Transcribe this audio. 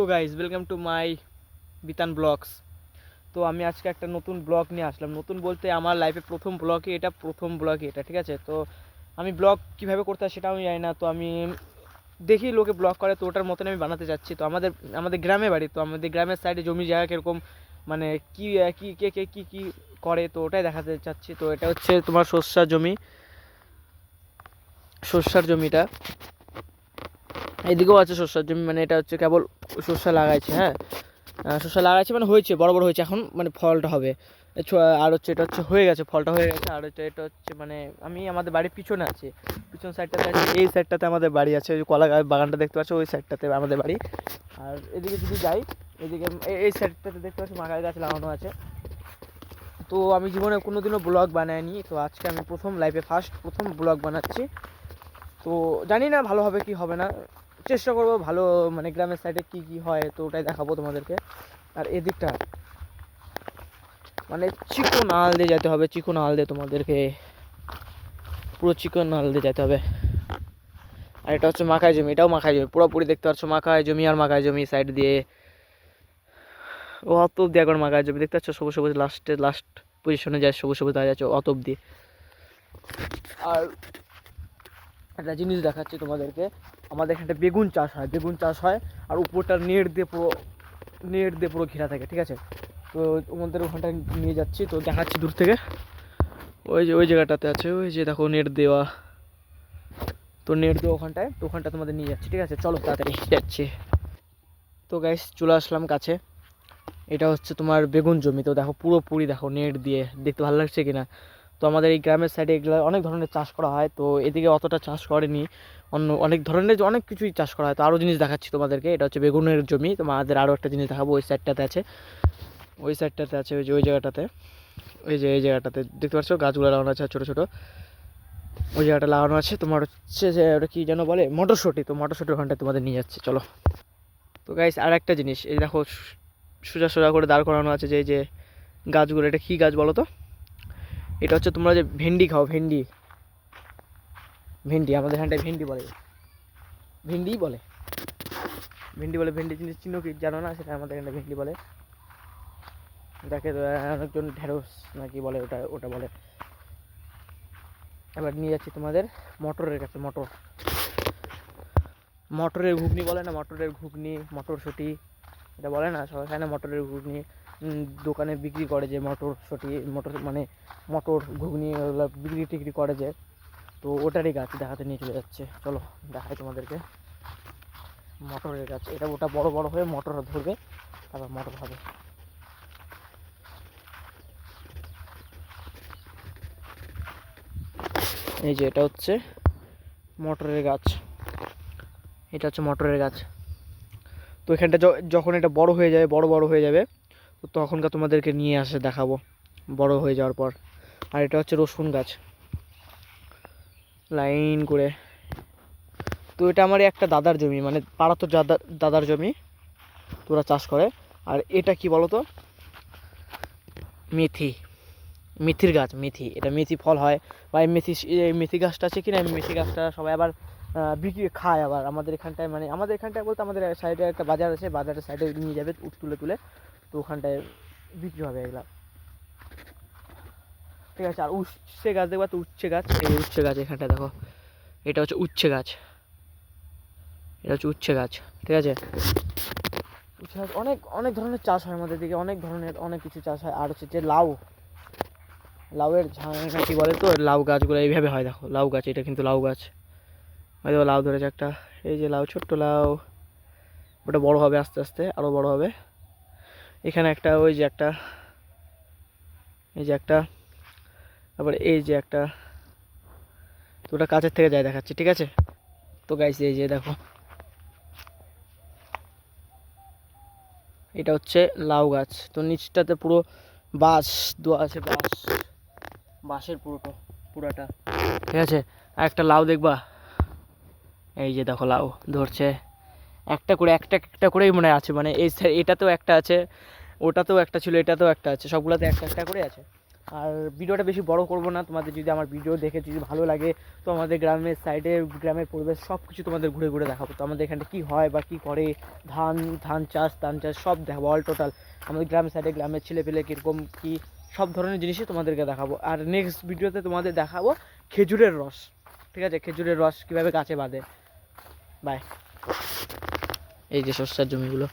তো guys welcome to my Bitan blogs. তো আমি আজকে একটা নতুন ব্লগ নিয়ে আসলাম। নতুন বলতে আমার লাইফে প্রথম ব্লগই এটা, ঠিক আছে। তো আমি ব্লগ কীভাবে করতে হয় সেটাও আমি জানি না। তো আমি দেখি লোকে ব্লগ করে, তো ওটার মতন আমি বানাতে যাচ্ছি। তো আমাদের গ্রামে বাড়ি, তো আমাদের গ্রামের সাইডে জমি জায়গা কীরকম, মানে কী কী কে কে কী কী করে, তো ওটাই দেখাতে চাচ্ছি। তো এটা হচ্ছে তোমার সর্ষার জমিটা। এদিকেও আছে সর্ষার জমি, মানে এটা হচ্ছে কেবল সর্ষা লাগাইছে। হ্যাঁ, শসা লাগাইছে, মানে হয়েছে, বড় বড় হয়েছে, এখন মানে ফলটা হবে। আর হচ্ছে এটা হচ্ছে হয়ে গেছে, ফলটা হয়ে গেছে। আর হচ্ছে এটা হচ্ছে মানে আমি আমাদের বাড়ির পিছনে আছি, পিছন সাইডটাতে আছে, এই সাইডটাতে আমাদের বাড়ি আছে, ওই কলা বাগানটা দেখতে পাচ্ছ, ওই সাইডটাতে আমাদের বাড়ি। আর এদিকে যদি যাই, এদিকে এই সাইডটাতে দেখতে পাচ্ছি মাকাই গাছ লাগানো আছে। তো আমি জীবনে কোনোদিনও ব্লগ বানাইনি, তো আজকে আমি প্রথম ব্লগ বানাচ্ছি। তো জানি না ভালো হবে কি হবে না, চেষ্টা করবো ভালো, মানে গ্রামের সাইডে কি কি হয় তো ওটাই দেখাবো তোমাদেরকে। আর এদিকটা মানে চিকন আল দিয়ে যেতে হবে, চিকন আল দিয়ে তোমাদেরকে পুরো চিকন আল দিয়ে যেতে হবে। আর এটা হচ্ছে মাখাই জমি, এটাও মাখাই জমি, পুরোপুরি দেখতে পাচ্ছ মাখাই জমি। আর মাখাই জমি সাইড দিয়ে অত অব্দি এখন মাখাই জমি দেখতে পাচ্ছ, সবুজ সবুজ লাস্ট পজিশনে যায়, সবুজ সবুজ দেখা যাচ্ছে অত অব্দি। আর একটা জিনিস দেখাচ্ছি তোমাদেরকে, আমাদের এখানটা বেগুন চাষ হয়। আর উপরটা নেট দিয়ে পুরো ঘেরা থাকে, ঠিক আছে। তো আমাদের ওখানটা নিয়ে যাচ্ছি, তো দেখাচ্ছি দূর থেকে। ওই জায়গাটাতে আছে, ওই যে দেখো নেট দেওয়া, তো নেট দেওয়া ওখানটায়, তো ওখানটা তোমাদের নিয়ে যাচ্ছি, ঠিক আছে। চলো তাড়াতাড়ি যাচ্ছি। তো গাইস চলে আসলাম কাছে, এটা হচ্ছে তোমার বেগুন জমি। তো দেখো পুরোপুরি দেখো নেট দিয়ে, দেখতে ভালো লাগছে কিনা। তো আমাদের এই গ্রামের সাইডে এগুলো অনেক ধরনের চাষ করা হয়, তো এদিকে অতটা চাষ করেনি, অনেক ধরনের অনেক কিছুই চাষ করা হয়। তো আরও জিনিস দেখাচ্ছি তোমাদেরকে, এটা হচ্ছে বেগুনের জমি। তোমাদের আরও একটা জিনিস দেখাবো, ওই সাইডটাতে আছে, ওই যে ওই জায়গাটাতে, এই জায়গাটাতে দেখতে পাচ্ছ গাছগুলো লাগানো আছে ছোটো ছোটো, ওই জায়গাটা লাগানো আছে। তোমার হচ্ছে যে ওটা কী যেন বলে, মটরশুঁটি। তো মটরশুঁটির ওখানটায় তোমাদের নিয়ে যাচ্ছে, চলো। তো গাইস আর একটা জিনিস, এই দেখো সোজা করে দাঁড় করানো আছে যে এই যে গাছগুলো, এটা কী গাছ বলো তো? এটা হচ্ছে তোমরা যে ভেন্ডি খাও, ভেন্ডি আমাদের এখানটায় ভেন্ডি বলে, ভেন্ডি জিনিস চিনো কি জানো না, সেটা আমাদের এখানে ভেন্ডি বলে। দেখে অনেকজন ঢেঁড়স নাকি বলে, ওটা বলে। এবার নিয়ে যাচ্ছি তোমাদের মটরের কাছে, মটরের ঘুগনি বলে না, মটরশুঁটি এটা বলে না সবাই, খায় না মটরের ঘুগনি। দোকানে বিক্রি করে যে মটর ঘুগনি, ওগুলো বিক্রি টিক্রি করে যে, তো ওটারই গাছ দেখাতে নিয়ে চলে যাচ্ছে। চলো দেখাই তোমাদেরকে মটরের গাছ। ওটা বড় বড় হয়ে মটর ধরবে, তারপর মটর হবে। এই যে এটা হচ্ছে মটরের গাছ, তো এখানটা যখন এটা বড় হয়ে যাবে তো তখনকার তোমাদেরকে নিয়ে আসে দেখাবো বড় হয়ে যাওয়ার পর। আর এটা হচ্ছে রসুন গাছ লাইন করে। তো এটা আমার একটা দাদার জমি, মানে পাড়া তো দাদার জমি, তো ওরা চাষ করে। আর এটা কি বলো তো, মেথির গাছ, এটা মেথি ফল হয়। বা এই মেথি গাছটা আছে কিনা, মেথি গাছটা সবাই আবার বিক্রি খায়। আবার আমাদের এখানটায় বলতে আমাদের সাইডে একটা বাজার আছে, বাজারের সাইডে নিয়ে যাবে তুলে, তো ওখানটায় বিক্রি হবে এগুলা, ঠিক আছে। আর উচ্ছে গাছ দেখবা, তো উচ্ছে গাছ এখানটায় দেখো, এটা হচ্ছে উচ্ছে গাছ, ঠিক আছে। উচ্ছে গাছ অনেক ধরনের চাষ হয় আমাদের দিকে, অনেক কিছু চাষ হয়। আর হচ্ছে যে লাউয়ের ঝাঁ কি বলে, তো লাউ গাছগুলো এইভাবে হয়, দেখো লাউ গাছ, এটা কিন্তু লাউ গাছ, হয়তো লাউ ধরেছে একটা, এই যে লাউ, ছোট্ট লাউ, ওটা বড় হবে আস্তে আস্তে, আরও বড় হবে। এখানে একটা, এই যে একটা, তারপরে এই যে একটা, তো ওটা কাছের থেকে যায় দেখাচ্ছি, ঠিক আছে। তো গাইস এই যে দেখো, এটা হচ্ছে লাউ গাছ। তো নিচটাতে পুরো বাঁশ দেওয়া আছে, বাঁশের পুরোটা, ঠিক আছে। আর একটা লাউ দেখবা, এই যে দেখো লাউ ধরছে একটা করেই মনে আছে, মানে এটাতেও একটা আছে, ওটাতেও একটা ছিল, এটাতেও একটা আছে, সবগুলোতে একটা করে আছে। আর ভিডিওটা বেশি বড় করব না, তোমাদের যদি আমার ভিডিও দেখে যদি ভালো লাগে তো আমাদের গ্রামের সাইডে গ্রামের পরিবেশ সব কিছু তোমাদের ঘুরে ঘুরে দেখাবো। তো আমাদের এখানটা কী হয় বা কী করে, ধান চাষ সব দেখাবো অল টোটাল। আমাদের গ্রামের সাইডে গ্রামের ছেলেপেলে কীরকম কী সব ধরনের জিনিসই তোমাদেরকে দেখাবো। আর নেক্সট ভিডিওতে তোমাদের দেখাবো খেজুরের রস, ঠিক আছে, খেজুরের রস কীভাবে গাছে বাঁধে। বাই। এই যে শস্যের জমিগুলো।